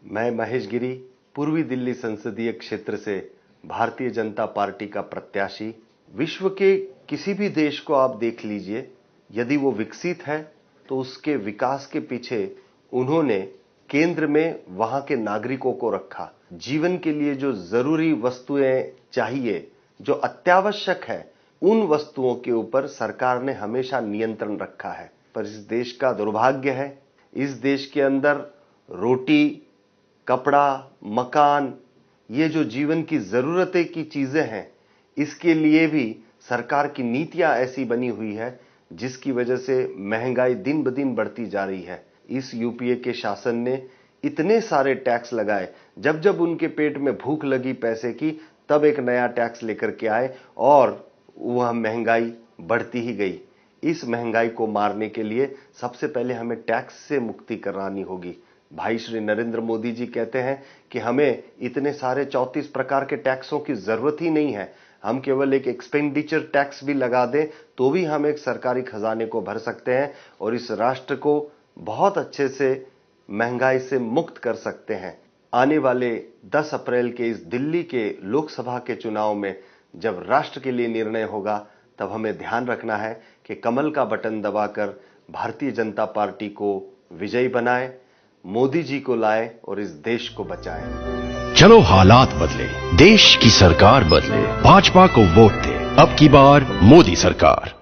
मैं महेश गिरी, पूर्वी दिल्ली संसदीय क्षेत्र से भारतीय जनता पार्टी का प्रत्याशी। विश्व के किसी भी देश को आप देख लीजिए, यदि वो विकसित है तो उसके विकास के पीछे उन्होंने केंद्र में वहां के नागरिकों को रखा। जीवन के लिए जो जरूरी वस्तुएं चाहिए, जो अत्यावश्यक है, उन वस्तुओं के ऊपर सरकार ने हमेशा नियंत्रण रखा है। पर इस देश का दुर्भाग्य है, इस देश के अंदर रोटी, कपड़ा, मकान, ये जो जीवन की जरूरतें की चीजें हैं, इसके लिए भी सरकार की नीतियां ऐसी बनी हुई है जिसकी वजह से महंगाई दिन ब दिन बढ़ती जा रही है। इस यूपीए के शासन ने इतने सारे टैक्स लगाए, जब जब उनके पेट में भूख लगी पैसे की, तब एक नया टैक्स लेकर के आए और वह महंगाई बढ़ती ही गई। इस महंगाई को मारने के लिए सबसे पहले हमें टैक्स से मुक्ति करानी होगी। भाई श्री नरेंद्र मोदी जी कहते हैं कि हमें इतने सारे 34 प्रकार के टैक्सों की जरूरत ही नहीं है, हम केवल एक एक्सपेंडिचर टैक्स भी लगा दें तो भी हम एक सरकारी खजाने को भर सकते हैं और इस राष्ट्र को बहुत अच्छे से महंगाई से मुक्त कर सकते हैं। आने वाले 10 अप्रैल के इस दिल्ली के लोकसभा के चुनाव में जब राष्ट्र के लिए निर्णय होगा, तब हमें ध्यान रखना है कि कमल का बटन दबाकर भारतीय जनता पार्टी को विजयी बनाए, मोदी जी को लाए और इस देश को बचाए। चलो हालात बदले, देश की सरकार बदले, भाजपा को वोट दे, अब की बार मोदी सरकार।